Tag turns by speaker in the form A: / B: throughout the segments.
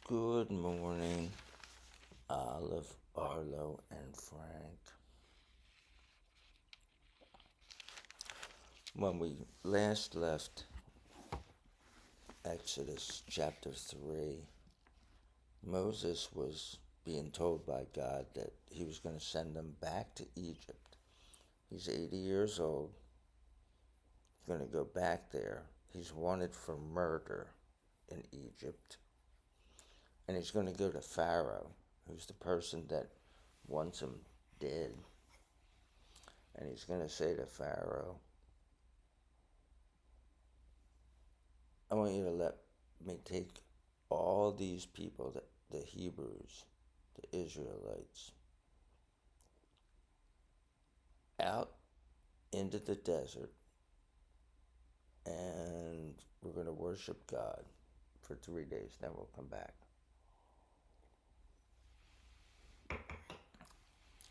A: Good morning, Olive, Arlo, and Frank. When we last left Exodus chapter 3, Moses was being told by God that he was going to send them back to Egypt. He's 80 years old. He's going to go back there. He's wanted for murder in Egypt. And he's going to go to Pharaoh, who's the person that wants him dead. And he's going to say to Pharaoh, I want you to let me take all these people, the Hebrews, the Israelites, out into the desert, and we're going to worship God for 3 days. Then we'll come back.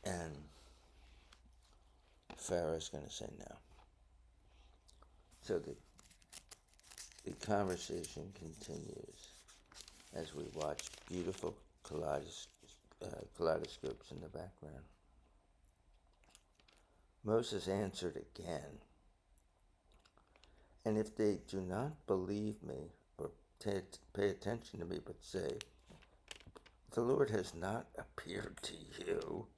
A: And Pharaoh's going to say no. So the conversation continues as we watch beautiful kaleidoscopes in the background. Moses answered again, and if they do not believe me or pay attention to me, but say, the Lord has not appeared to you,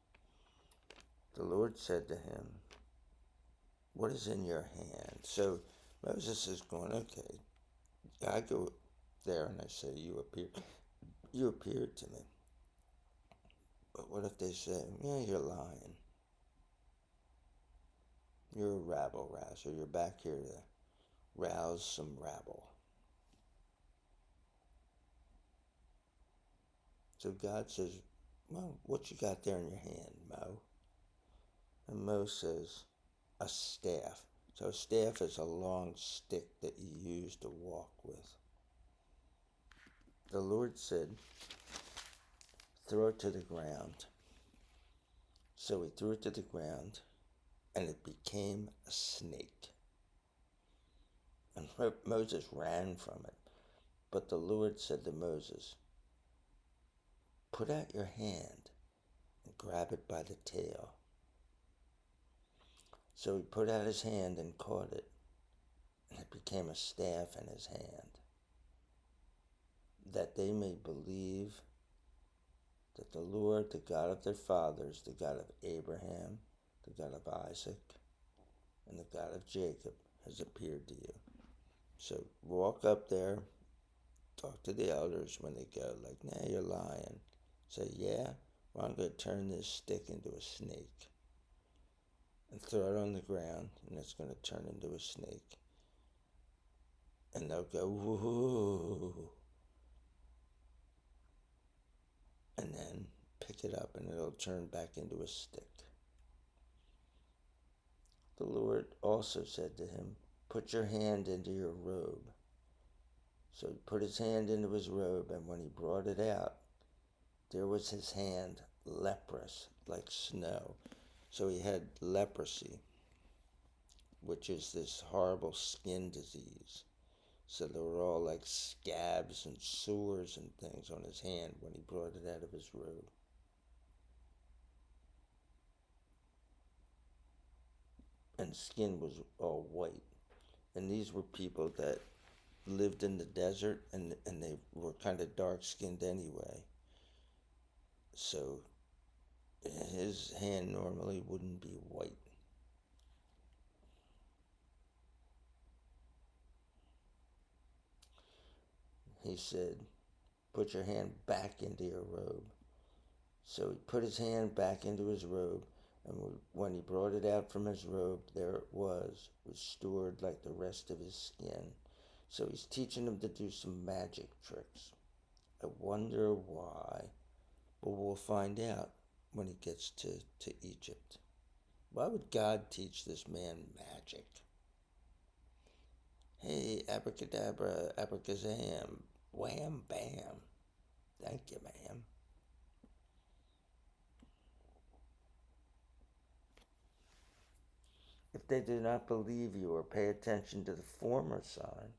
A: the Lord said to him, what is in your hand? So Moses is going, okay, I go there and I say, you appeared to me. But what if they say, yeah, you're lying. You're a rabble-rouser. You're back here to rouse some rabble. So God says, well, what you got there in your hand, Mo? And Mo says, a staff. So a staff is a long stick that you use to walk with. The Lord said, throw it to the ground. So he threw it to the ground, and it became a snake. And Moses ran from it. But the Lord said to Moses, put out your hand and grab it by the tail. So he put out his hand and caught it, and it became a staff in his hand, that they may believe that the Lord, the God of their fathers, the God of Abraham, the God of Isaac, and the God of Jacob has appeared to you. So walk up there, talk to the elders when they go, like, nah, you're lying. Say, yeah, well, I'm going to turn this stick into a snake. And throw it on the ground, and it's going to turn into a snake. And they'll go, woo. And then pick it up, and it'll turn back into a stick. The Lord also said to him, put your hand into your robe. So he put his hand into his robe, and when he brought it out, there was his hand leprous, like snow. So he had leprosy, which is this horrible skin disease. So there were all like scabs and sores and things on his hand when he brought it out of his robe. And skin was all white. And these were people that lived in the desert, and they were kind of dark-skinned anyway. So his hand normally wouldn't be white. He said, put your hand back into your robe. So he put his hand back into his robe, and when he brought it out from his robe, there it was restored like the rest of his skin. So he's teaching him to do some magic tricks. I wonder why. But we'll find out when he gets to Egypt. Why would God teach this man magic? Hey, abracadabra, abracazam, wham, bam. Thank you, ma'am. If they do not believe you or pay attention to the former sign,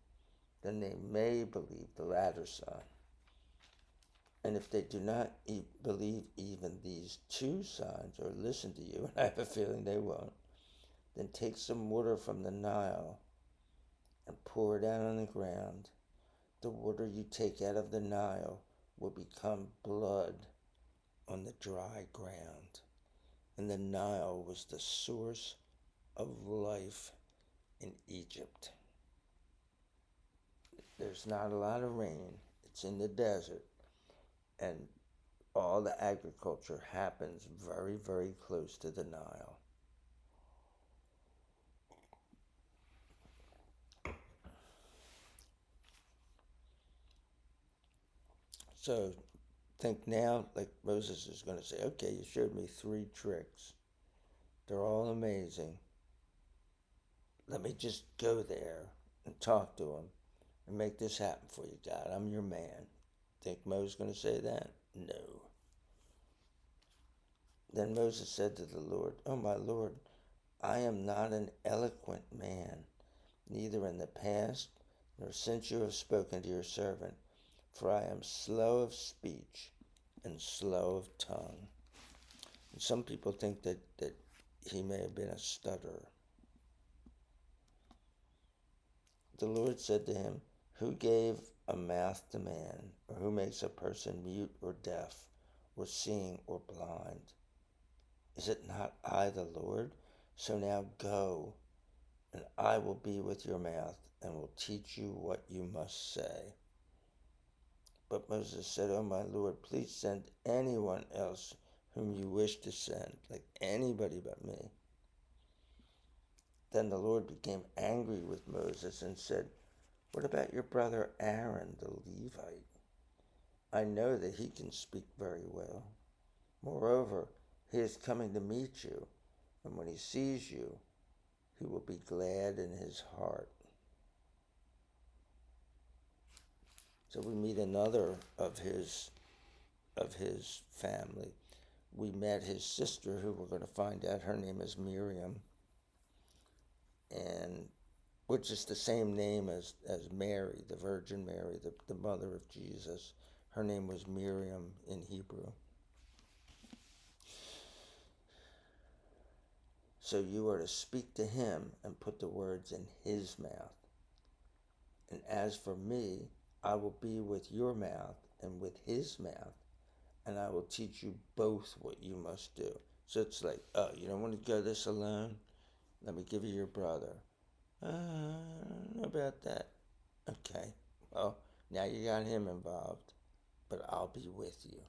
A: then they may believe the latter sign. And if they do not believe even these two signs or listen to you, and I have a feeling they won't, then take some water from the Nile and pour it out on the ground. The water you take out of the Nile will become blood on the dry ground. And the Nile was the source of life in Egypt. There's not a lot of rain. It's in the desert. And all the agriculture happens very, very close to the Nile. So think now, like Moses is going to say, okay, you showed me 3 tricks. They're all amazing. Let me just go there and talk to him and make this happen for you, God. I'm your man. Think Moses going to say that? No. Then Moses said to the Lord, oh, my Lord, I am not an eloquent man, neither in the past nor since you have spoken to your servant, for I am slow of speech and slow of tongue. And some people think that he may have been a stutterer. The Lord said to him, who gave a mouth to man, or who makes a person mute or deaf, or seeing or blind? Is it not I, the Lord? So now go, and I will be with your mouth, and will teach you what you must say. But Moses said, oh, my Lord, please send anyone else whom you wish to send, like anybody but me. Then the Lord became angry with Moses and said, what about your brother Aaron, the Levite? I know that he can speak very well. Moreover, he is coming to meet you, and when he sees you, he will be glad in his heart. So we meet another of his family. We met his sister, who we're going to find out her name is Miriam, and which is the same name as Mary, the Virgin Mary, the mother of Jesus. Her name was Miriam in Hebrew. So you are to speak to him and put the words in his mouth. And as for me, I will be with your mouth and with his mouth, and I will teach you both what you must do. So it's like, oh, you don't want to go this alone? Let me give you your brother. I don't know about that. Okay, well, now you got him involved, but I'll be with you.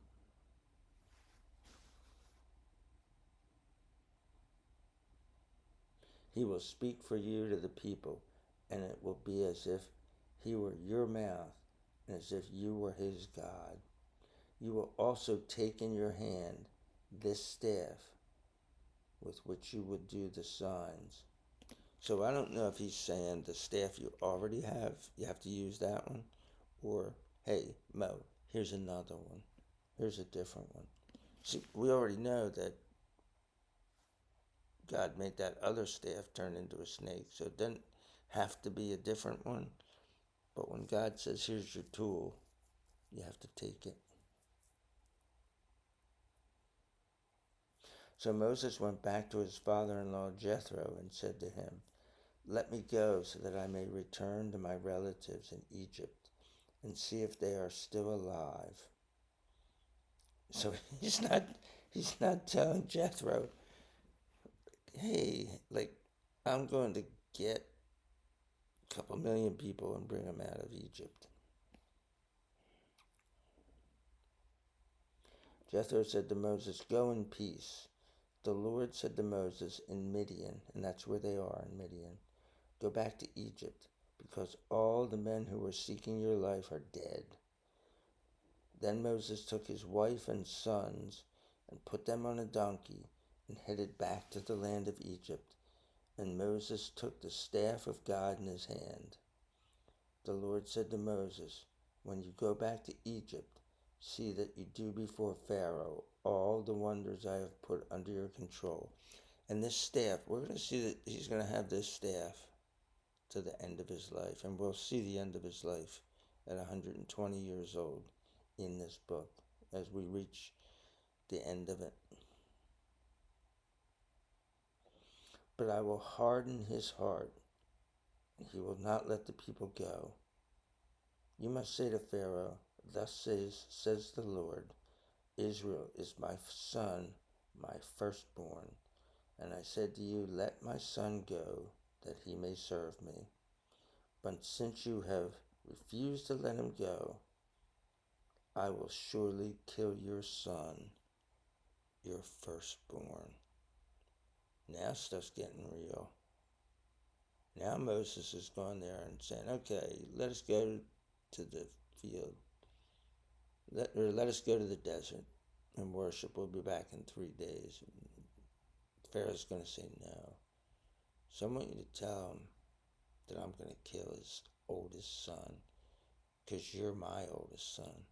A: He will speak for you to the people, and it will be as if he were your mouth, and as if you were his God. You will also take in your hand this staff with which you would do the signs. So I don't know if he's saying the staff you already have, you have to use that one, or, hey, Mo, here's another one. Here's a different one. See, we already know that God made that other staff turn into a snake, so it doesn't have to be a different one. But when God says, here's your tool, you have to take it. So Moses went back to his father-in-law Jethro and said to him, let me go so that I may return to my relatives in Egypt and see if they are still alive. So he's not telling Jethro, hey, like, I'm going to get a couple million people and bring them out of Egypt. Jethro said to Moses, go in peace. The Lord said to Moses in Midian, and that's where they are in Midian, go back to Egypt, because all the men who were seeking your life are dead. Then Moses took his wife and sons and put them on a donkey and headed back to the land of Egypt. And Moses took the staff of God in his hand. The Lord said to Moses, when you go back to Egypt, see that you do before Pharaoh all the wonders I have put under your control. And this staff, we're going to see that he's going to have this staff to the end of his life. And we'll see the end of his life at 120 years old in this book as we reach the end of it. But I will harden his heart, and he will not let the people go. You must say to Pharaoh, thus says the Lord, Israel is my son, my firstborn. And I said to you, let my son go, that he may serve me. But since you have refused to let him go, I will surely kill your son, your firstborn. Now stuff's getting real. Now Moses has gone there and saying, okay, let us go to the field. Let us go to the desert and worship. We'll be back in 3 days. Pharaoh's going to say no. So I want you to tell him that I'm going to kill his oldest son because you're my oldest son.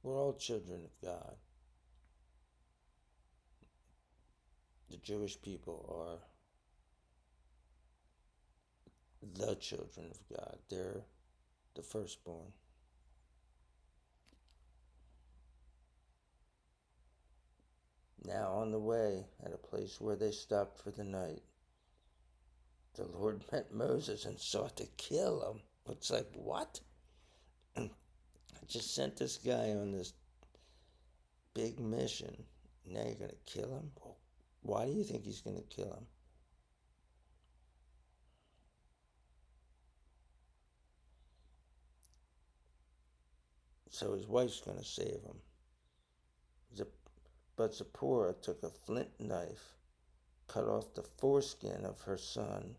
A: We're all children of God. The Jewish people are the children of God. They're the firstborn. Now on the way, at a place where they stopped for the night, the Lord met Moses and sought to kill him. It's like, what? I just sent this guy on this big mission. Now you're going to kill him? Why do you think he's going to kill him? So his wife's going to save him. But Zipporah took a flint knife, cut off the foreskin of her son,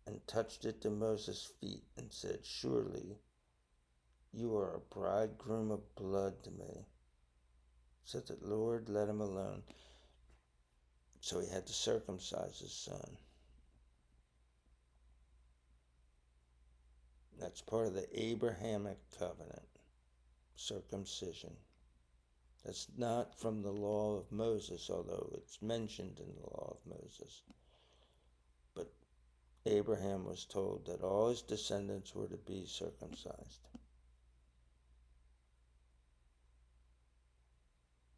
A: and touched it to Moses' feet and said, surely you are a bridegroom of blood to me. So the Lord let him alone. So he had to circumcise his son. That's part of the Abrahamic covenant, circumcision. That's not from the law of Moses, although it's mentioned in the law of Moses. But Abraham was told that all his descendants were to be circumcised.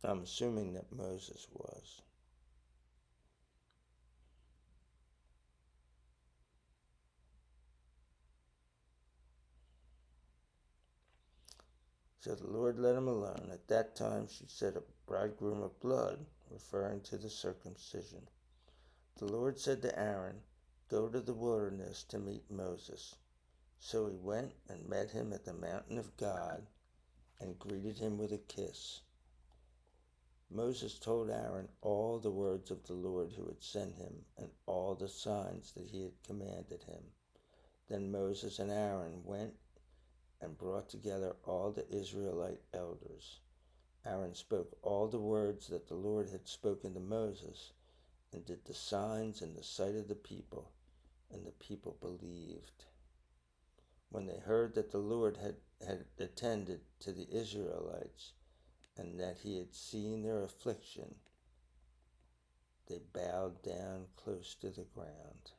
A: I'm assuming that Moses was. So the Lord let him alone. At that time she said, a bridegroom of blood, referring to the circumcision. The Lord said to Aaron, go to the wilderness to meet Moses. So he went and met him at the mountain of God and greeted him with a kiss. Moses told Aaron all the words of the Lord who had sent him and all the signs that he had commanded him. Then Moses and Aaron went and brought together all the Israelite elders. Aaron spoke all the words that the Lord had spoken to Moses and did the signs in the sight of the people, and the people believed. When they heard that the Lord had attended to the Israelites and that he had seen their affliction, they bowed down close to the ground.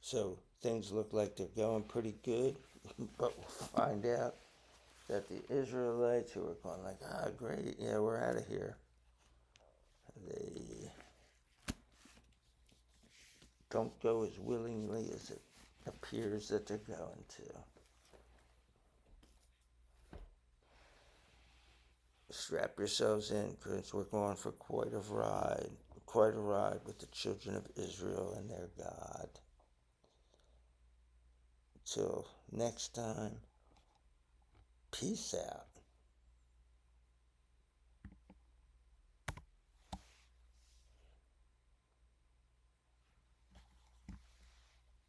A: So things look like they're going pretty good, but we'll find out that the Israelites who were going like, great, yeah, we're out of here, they don't go as willingly as it appears that they're going to. Strap yourselves in, because we're going for quite a ride with the children of Israel and their God. Till next time, peace out.